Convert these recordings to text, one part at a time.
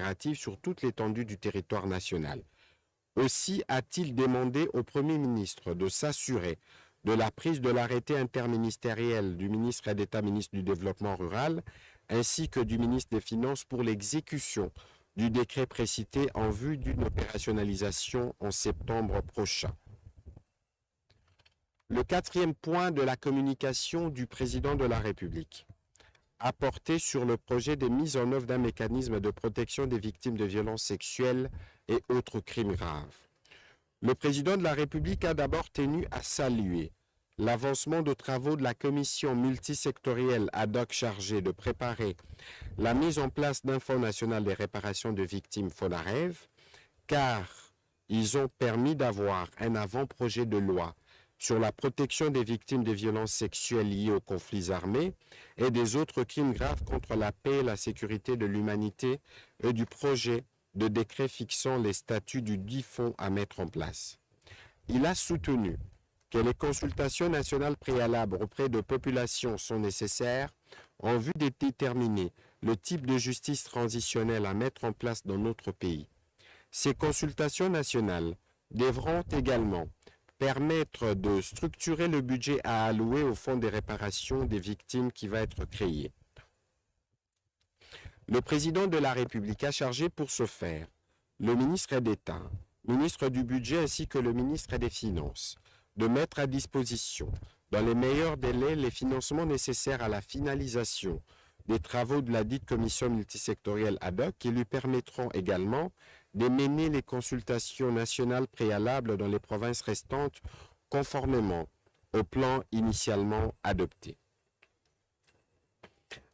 coopératives sur toute l'étendue du territoire national. Aussi a-t-il demandé au Premier ministre de s'assurer de la prise de l'arrêté interministériel du ministre d'État, ministre du Développement rural, ainsi que du ministre des Finances pour l'exécution du décret précité en vue d'une opérationnalisation en septembre prochain. Le quatrième point de la communication du président de la République a porté sur le projet de mise en œuvre d'un mécanisme de protection des victimes de violences sexuelles et autres crimes graves. Le président de la République a d'abord tenu à saluer l'avancement de travaux de la commission multisectorielle ad hoc chargée de préparer la mise en place d'un Fonds national des réparations de victimes FONAREV, car ils ont permis d'avoir un avant-projet de loi sur la protection des victimes de violences sexuelles liées aux conflits armés et des autres crimes graves contre la paix et la sécurité de l'humanité et du projet de décret fixant les statuts du dit fonds à mettre en place. Il a soutenu que les consultations nationales préalables auprès de populations sont nécessaires en vue de déterminer le type de justice transitionnelle à mettre en place dans notre pays. Ces consultations nationales devront également permettre de structurer le budget à allouer au Fonds des réparations des victimes qui va être créé. Le président de la République a chargé pour ce faire le ministre d'État, ministre du Budget ainsi que le ministre des Finances de mettre à disposition, dans les meilleurs délais, les financements nécessaires à la finalisation des travaux de la dite commission multisectorielle ad hoc qui lui permettront également de mener les consultations nationales préalables dans les provinces restantes conformément au plan initialement adopté.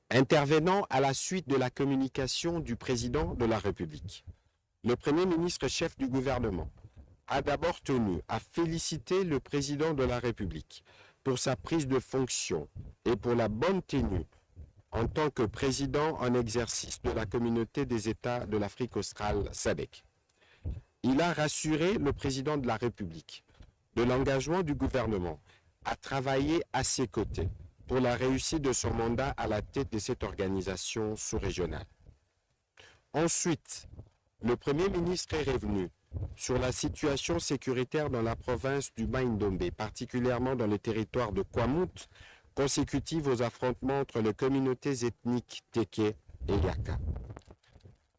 Intervenant à la suite de la communication du président de la République, le Premier ministre chef du gouvernement a d'abord tenu à féliciter le président de la République pour sa prise de fonction et pour la bonne tenue en tant que président en exercice de la communauté des États de l'Afrique australe SADC. Il a rassuré le président de la République de l'engagement du gouvernement à travailler à ses côtés pour la réussite de son mandat à la tête de cette organisation sous-régionale. Ensuite, le Premier ministre est revenu sur la situation sécuritaire dans la province du Bas-Ndombe, particulièrement dans le territoire de Kwamouth, consécutive aux affrontements entre les communautés ethniques Teke et Yaka.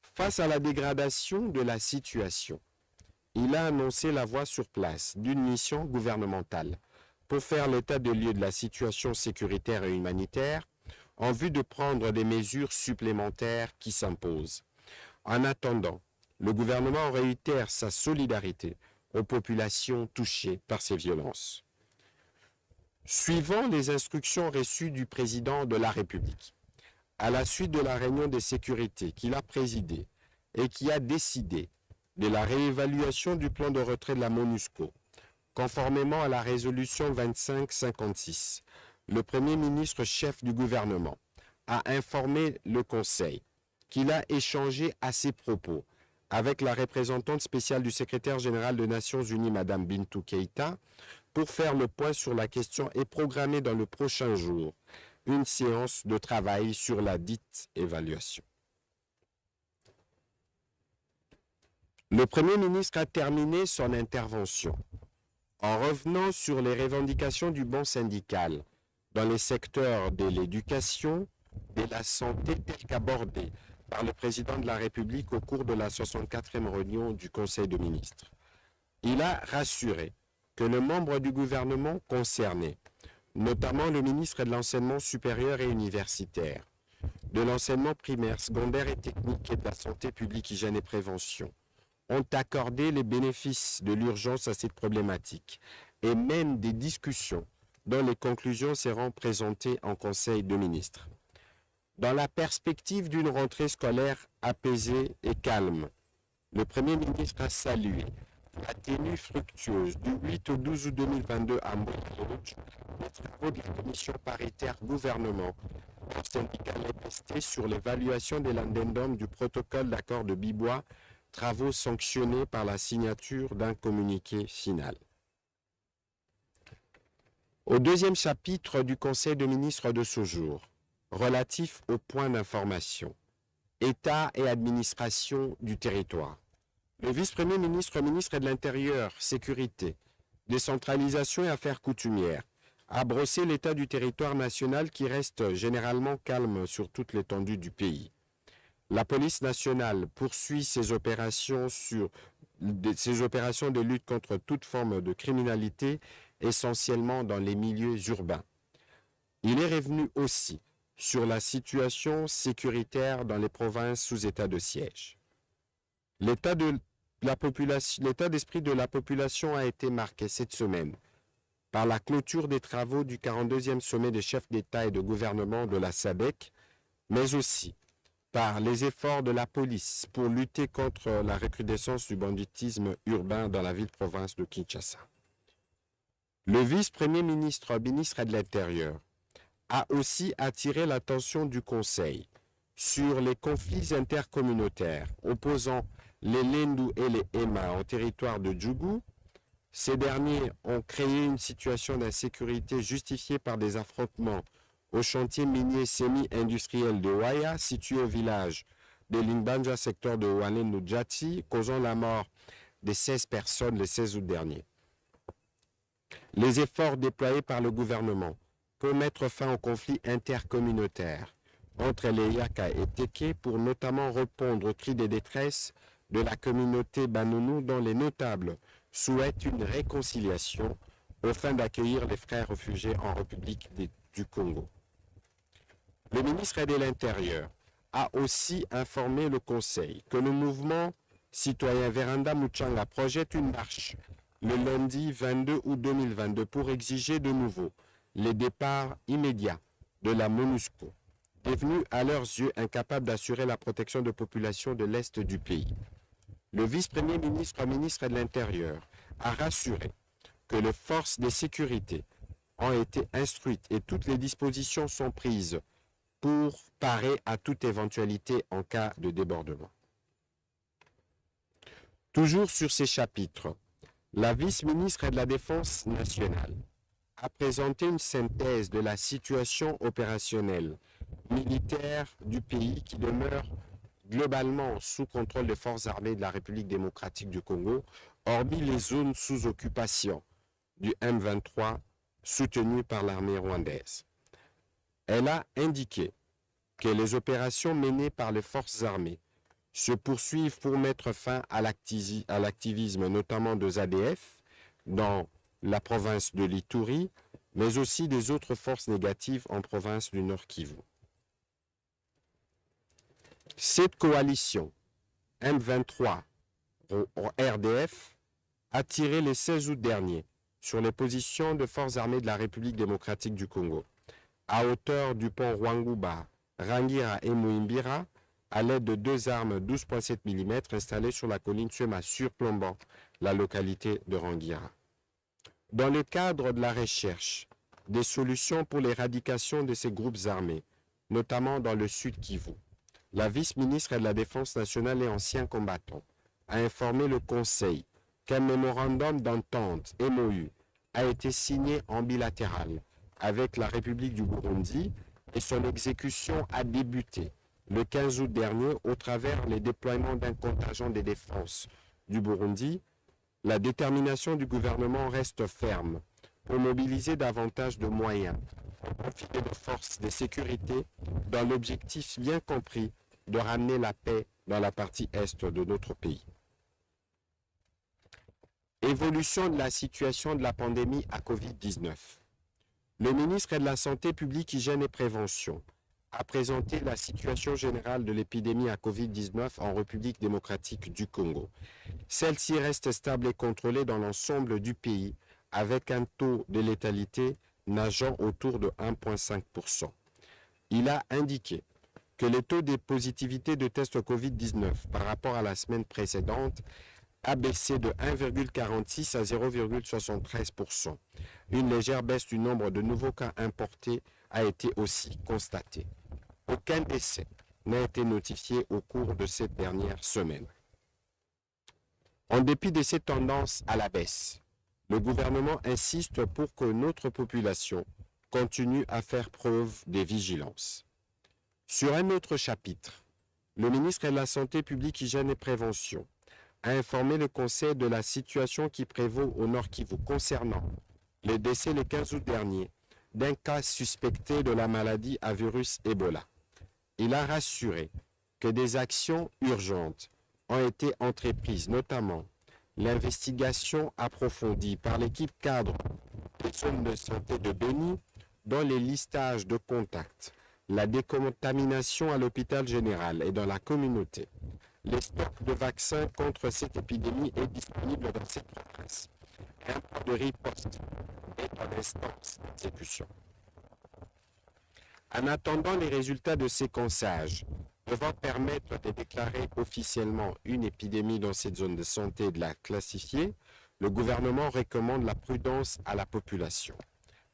Face à la dégradation de la situation, il a annoncé la voie sur place d'une mission gouvernementale pour faire l'état des lieux de la situation sécuritaire et humanitaire en vue de prendre des mesures supplémentaires qui s'imposent. En attendant, le gouvernement réitère sa solidarité aux populations touchées par ces violences. Suivant les instructions reçues du président de la République, à la suite de la réunion de sécurité qu'il a présidée et qui a décidé de la réévaluation du plan de retrait de la MONUSCO, conformément à la résolution 2556, le Premier ministre chef du gouvernement a informé le Conseil qu'il a échangé à ses propos avec la représentante spéciale du secrétaire général des Nations Unies, Mme Bintou Keïta, pour faire le point sur la question et programmer dans le prochain jour une séance de travail sur la dite évaluation. Le Premier ministre a terminé son intervention en revenant sur les revendications du bon syndical dans les secteurs de l'éducation et de la santé telles qu'abordées par le président de la République au cours de la 64e réunion du Conseil des ministres. Il a rassuré que les membres du gouvernement concernés, notamment le ministre de l'Enseignement supérieur et universitaire, de l'enseignement primaire, secondaire et technique et de la santé publique, hygiène et prévention, ont accordé les bénéfices de l'urgence à cette problématique et mènent des discussions dont les conclusions seront présentées en Conseil des ministres. Dans la perspective d'une rentrée scolaire apaisée et calme, le Premier ministre a salué la tenue fructueuse du 8 au 12 août 2022 à Montrouge des travaux de la commission paritaire gouvernement syndicale MST sur l'évaluation de l'addendum du protocole d'accord de Bibois, travaux sanctionnés par la signature d'un communiqué final. Au deuxième chapitre du Conseil des ministres de ce jour, relatif aux points d'information, État et administration du territoire. Le vice-premier ministre, ministre de l'Intérieur, Sécurité, Décentralisation et Affaires coutumières, a brossé l'état du territoire national qui reste généralement calme sur toute l'étendue du pays. La police nationale poursuit ses opérations de lutte contre toute forme de criminalité, essentiellement dans les milieux urbains. Il est revenu aussi sur la situation sécuritaire dans les provinces sous état de siège. L'état d'esprit de la population a été marqué cette semaine par la clôture des travaux du 42e sommet des chefs d'État et de gouvernement de la SADC, mais aussi par les efforts de la police pour lutter contre la recrudescence du banditisme urbain dans la ville-province de Kinshasa. Le vice-premier ministre, ministre de l'Intérieur, a aussi attiré l'attention du Conseil sur les conflits intercommunautaires opposant les Lendu et les Ema en territoire de Djougou. Ces derniers ont créé une situation d'insécurité justifiée par des affrontements au chantier minier semi-industriel de Waya, situé au village de Lingbanja, secteur de Ouane-Nujati, causant la mort de 16 personnes le 16 août dernier. Les efforts déployés par le gouvernement pour mettre fin au conflit intercommunautaire entre les Yaka et Teke pour notamment répondre aux cris de détresse de la communauté Banounou dont les notables souhaitent une réconciliation aux fins d'accueillir les frères réfugiés en République du Congo. Le ministre de l'Intérieur a aussi informé le Conseil que le mouvement citoyen Véranda Muchanga projette une marche le lundi 22 août 2022 pour exiger de nouveau les départs immédiats de la MONUSCO, devenue à leurs yeux incapable d'assurer la protection de populations de l'Est du pays. Le vice-premier ministre, ministre de l'Intérieur, a rassuré que les forces de sécurité ont été instruites et toutes les dispositions sont prises pour parer à toute éventualité en cas de débordement. Toujours sur ces chapitres, la vice-ministre de la Défense nationale a présenté une synthèse de la situation opérationnelle militaire du pays qui demeure globalement sous contrôle des forces armées de la République démocratique du Congo, hormis les zones sous occupation du M23 soutenues par l'armée rwandaise. Elle a indiqué que les opérations menées par les forces armées se poursuivent pour mettre fin à l'activisme notamment de ZADF dans la province de l'Ituri, mais aussi des autres forces négatives en province du Nord Kivu. Cette coalition M23 RDF a tiré le 16 août dernier sur les positions de forces armées de la République démocratique du Congo, à hauteur du pont Rwanguba, Rangira et Muimbira, à l'aide de 2 armes 12,7 mm installées sur la colline Suema surplombant la localité de Rangira. Dans le cadre de la recherche des solutions pour l'éradication de ces groupes armés, notamment dans le sud Kivu, la vice-ministre de la Défense nationale et ancien combattant a informé le Conseil qu'un mémorandum d'entente MOU a été signé en bilatéral avec la République du Burundi et son exécution a débuté le 15 août dernier au travers les déploiements d'un contingent de défense du Burundi. La détermination du gouvernement reste ferme pour mobiliser davantage de moyens au profit de nos forces de sécurité dans l'objectif bien compris de ramener la paix dans la partie est de notre pays. Évolution de la situation de la pandémie à Covid-19. Le ministre de la Santé publique, Hygiène et Prévention a présenté la situation générale de l'épidémie à Covid-19 en République démocratique du Congo. Celle-ci reste stable et contrôlée dans l'ensemble du pays avec un taux de létalité nageant autour de 1,5%. Il a indiqué que le taux de positivité de tests Covid-19 par rapport à la semaine précédente a baissé de 1,46 à 0,73%. Une légère baisse du nombre de nouveaux cas importés a été aussi constatée. Aucun décès n'a été notifié au cours de cette dernière semaine. En dépit de ces tendances à la baisse, le gouvernement insiste pour que notre population continue à faire preuve de vigilance. Sur un autre chapitre, Le ministre de la Santé publique, Hygiène et Prévention a informé le Conseil de la situation qui prévaut au Nord Kivu concernant le décès le 15 août dernier d'un cas suspecté de la maladie à virus Ebola. Il a rassuré que des actions urgentes ont été entreprises, notamment l'investigation approfondie par l'équipe cadre des zones de santé de Béni dans les listages de contacts, la décontamination à l'hôpital général et dans la communauté. Les stocks de vaccins contre cette épidémie est disponible dans cette province. Un plan de riposte est en instance d'exécution. En attendant les résultats de séquençage devant permettre de déclarer officiellement une épidémie dans cette zone de santé et de la classifier, le gouvernement recommande la prudence à la population.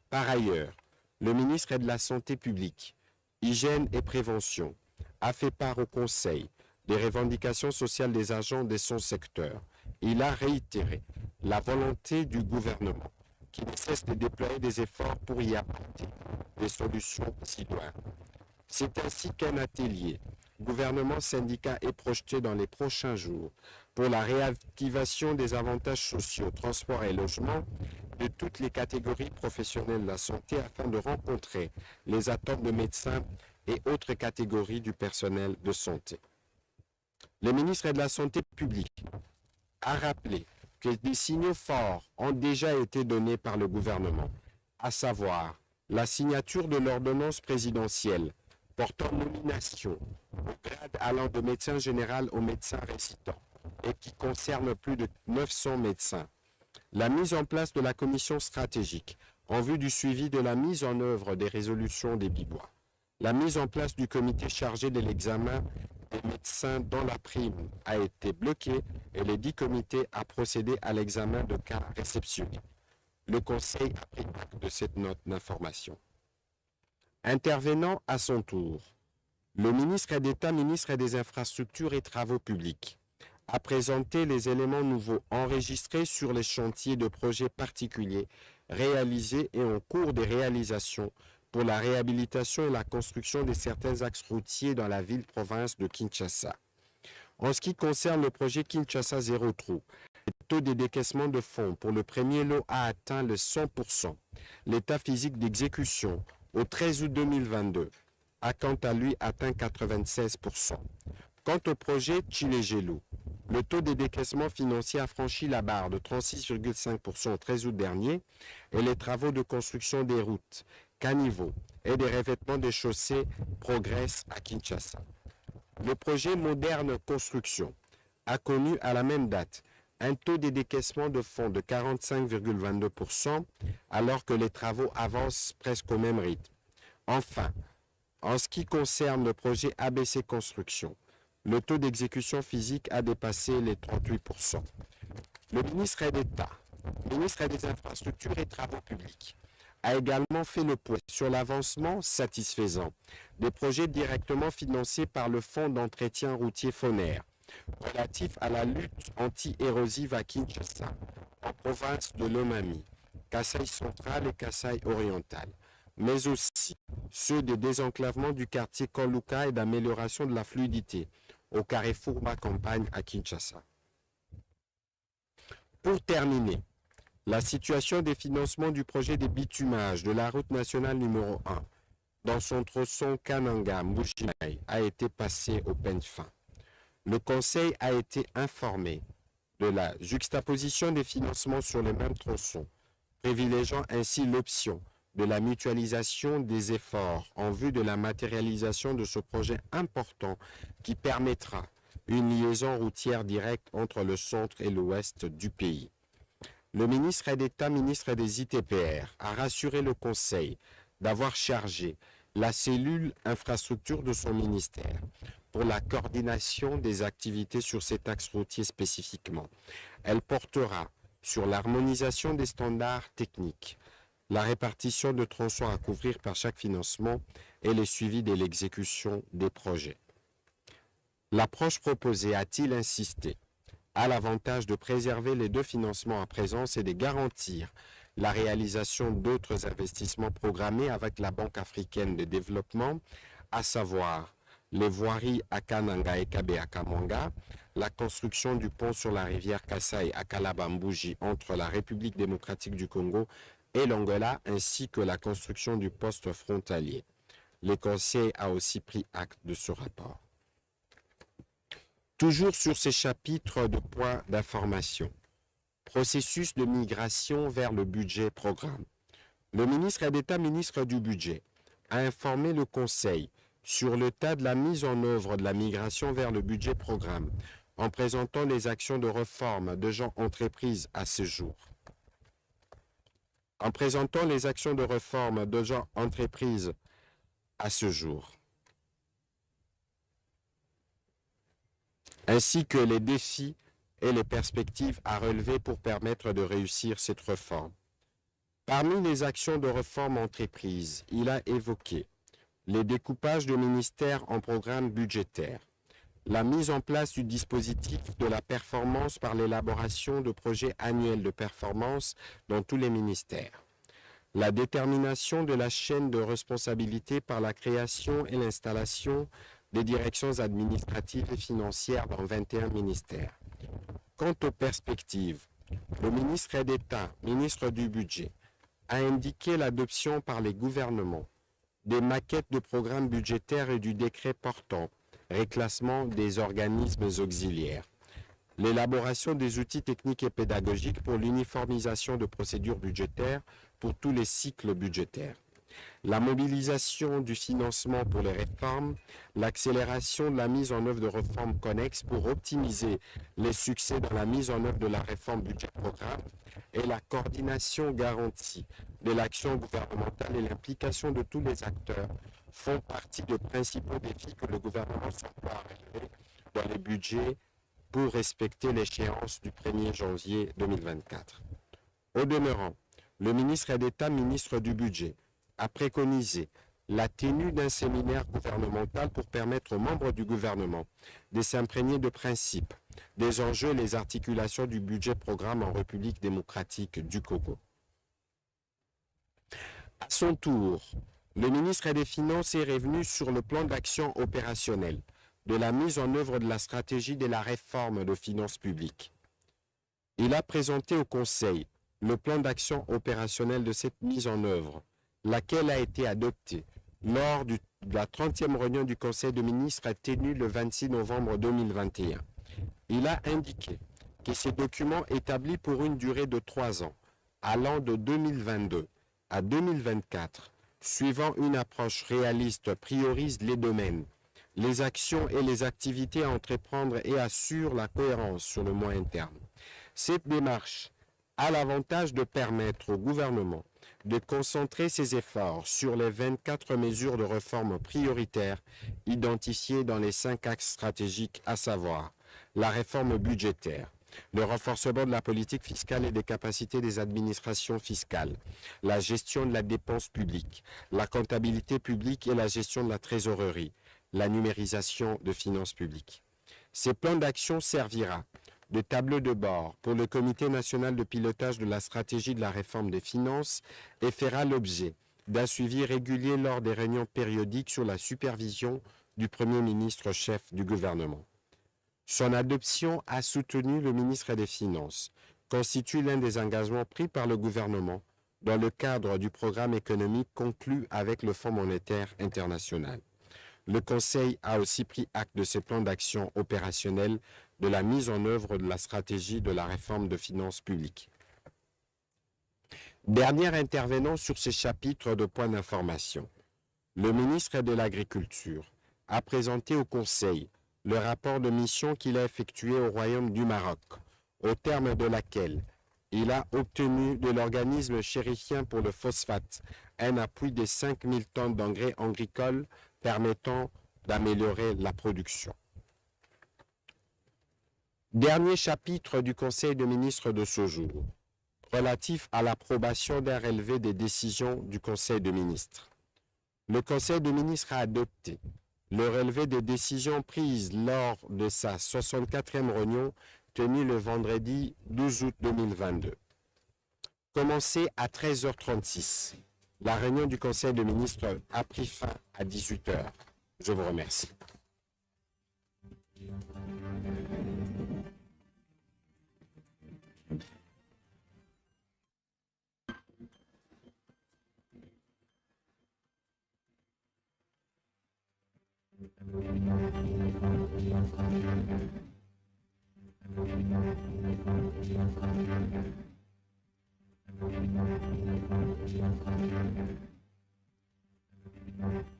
Par ailleurs, le ministre de la Santé publique, Hygiène et Prévention a fait part au Conseil des revendications sociales des agents de son secteur. Il a réitéré la volonté du gouvernement qui ne cesse de déployer des efforts pour y apporter des solutions idoines. C'est ainsi qu'un atelier gouvernement syndicat est projeté dans les prochains jours pour la réactivation des avantages sociaux, transport et logement de toutes les catégories professionnelles de la santé afin de rencontrer les attentes de médecins et autres catégories du personnel de santé. Le ministre de la Santé publique a rappelé que des signaux forts ont déjà été donnés par le gouvernement, à savoir la signature de l'ordonnance présidentielle portant nomination au grade allant de médecin général au médecin résident et qui concerne plus de 900 médecins. La mise en place de la commission stratégique en vue du suivi de la mise en œuvre des résolutions des Bibois. La mise en place du comité chargé de l'examen des médecins dont la prime a été bloquée et les 10 comités a procédé à l'examen de cas réceptionnés. Le Conseil a pris acte de cette note d'information. Intervenant à son tour, le ministre d'État, ministre des Infrastructures et Travaux publics, a présenté les éléments nouveaux enregistrés sur les chantiers de projets particuliers réalisés et en cours de réalisation pour la réhabilitation et la construction de certains axes routiers dans la ville-province de Kinshasa. En ce qui concerne le projet Kinshasa Zéro Trou, le taux de décaissement de fonds pour le premier lot a atteint le 100%. L'état physique d'exécution au 13 août 2022 a quant à lui atteint 96%. Quant au projet Tchilé-Gelou, le taux de décaissement financier a franchi la barre de 36,5% au 13 août dernier et les travaux de construction des routes, caniveaux et des revêtements des chaussées progressent à Kinshasa. Le projet Moderne Construction a connu à la même date un taux de décaissement de fonds de 45,22% alors que les travaux avancent presque au même rythme. Enfin, en ce qui concerne le projet ABC Construction, le taux d'exécution physique a dépassé les 38%. Le ministre d'État, ministre des Infrastructures et Travaux publics, a également fait le point sur l'avancement satisfaisant des projets directement financés par le Fonds d'entretien routier FONER, relatif à la lutte anti-érosive à Kinshasa, en province de Lomami, Kasaï central et Kasaï oriental, mais aussi ceux de désenclavement du quartier Koluka et d'amélioration de la fluidité au carrefour Bas-Campagne à Kinshasa. Pour terminer, la situation des financements du projet de bitumage de la route nationale numéro 1 dans son tronçon Kananga-Mbushimai a été passée au peigne fin. Le Conseil a été informé de la juxtaposition des financements sur les mêmes tronçons, privilégiant ainsi l'option de la mutualisation des efforts en vue de la matérialisation de ce projet important qui permettra une liaison routière directe entre le centre et l'ouest du pays. Le ministre d'État, ministre des ITPR, a rassuré le Conseil d'avoir chargé la cellule infrastructure de son ministère pour la coordination des activités sur cet axe routier spécifiquement. Elle portera sur l'harmonisation des standards techniques, la répartition de tronçons à couvrir par chaque financement et le suivi de l'exécution des projets. L'approche proposée, a-t-il insisté, a l'avantage de préserver les deux financements à présence et de garantir la réalisation d'autres investissements programmés avec la Banque africaine de développement, à savoir les voiries à Kananga et Kabe à Kamwanga, la construction du pont sur la rivière Kasaï à Kalabambouji entre la République démocratique du Congo et l'Angola, ainsi que la construction du poste frontalier. Le Conseil a aussi pris acte de ce rapport. Toujours sur ces chapitres de points d'information, processus de migration vers le budget programme. Le ministre d'État, ministre du Budget, a informé le Conseil sur l'état de la mise en œuvre de la migration vers le budget programme, en présentant les actions de réforme de gens entreprises à ce jour. En présentant les actions de réforme de gens entreprises à ce jour, ainsi que les défis et les perspectives à relever pour permettre de réussir cette réforme. Parmi les actions de réforme entreprises, il a évoqué les découpages de ministères en programmes budgétaires, la mise en place du dispositif de la performance par l'élaboration de projets annuels de performance dans tous les ministères, la détermination de la chaîne de responsabilité par la création et l'installation des directions administratives et financières dans 21 ministères. Quant aux perspectives, le ministre d'État, ministre du Budget, a indiqué l'adoption par les gouvernements des maquettes de programmes budgétaires et du décret portant reclassement des organismes auxiliaires, l'élaboration des outils techniques et pédagogiques pour l'uniformisation de procédures budgétaires pour tous les cycles budgétaires, la mobilisation du financement pour les réformes, l'accélération de la mise en œuvre de réformes connexes pour optimiser les succès dans la mise en œuvre de la réforme budget-programme et la coordination garantie de l'action gouvernementale et l'implication de tous les acteurs font partie des principaux défis que le gouvernement s'emploie à relever dans les budgets pour respecter l'échéance du 1er janvier 2024. Au demeurant, le ministre d'État, ministre du Budget, a préconisé la tenue d'un séminaire gouvernemental pour permettre aux membres du gouvernement de s'imprégner de principes, des enjeux et les articulations du budget programme en République démocratique du Congo. À son tour, le ministre des Finances est revenu sur le plan d'action opérationnel de la mise en œuvre de la stratégie de la réforme de finances publiques. Il a présenté au Conseil le plan d'action opérationnel de cette mise en œuvre, laquelle a été adoptée lors de la 30e réunion du Conseil des ministres tenue le 26 novembre 2021. Il a indiqué que ces documents établis pour une durée de 3 ans, allant de 2022 à 2024, suivant une approche réaliste, priorisent les domaines, les actions et les activités à entreprendre et assurent la cohérence sur le moyen terme. Cette démarche a l'avantage de permettre au gouvernement de concentrer ses efforts sur les 24 mesures de réforme prioritaires identifiées dans les 5 axes stratégiques, à savoir la réforme budgétaire, le renforcement de la politique fiscale et des capacités des administrations fiscales, la gestion de la dépense publique, la comptabilité publique et la gestion de la trésorerie, la numérisation de finances publiques. Ces plans d'action servira de tableau de bord pour le Comité national de pilotage de la stratégie de la réforme des finances et fera l'objet d'un suivi régulier lors des réunions périodiques sur la supervision du Premier ministre chef du gouvernement. Son adoption a soutenu le ministre des Finances, constitue l'un des engagements pris par le gouvernement dans le cadre du programme économique conclu avec le Fonds monétaire international. Le Conseil a aussi pris acte de ces plans d'action opérationnels de la mise en œuvre de la stratégie de la réforme de finances publiques. Dernier intervenant sur ces chapitres de points d'information, le ministre de l'Agriculture a présenté au Conseil le rapport de mission qu'il a effectué au Royaume du Maroc, au terme de laquelle il a obtenu de l'organisme chérifien pour le phosphate un appui de 5000 tonnes d'engrais agricoles permettant d'améliorer la production. Dernier chapitre du Conseil des ministres de ce jour, relatif à l'approbation d'un relevé des décisions du Conseil des ministres. Le Conseil des ministres a adopté le relevé des décisions prises lors de sa 64e réunion tenue le vendredi 12 août 2022. Commencé à 13h36, la réunion du Conseil des ministres a pris fin à 18h. Je vous remercie. Thank you.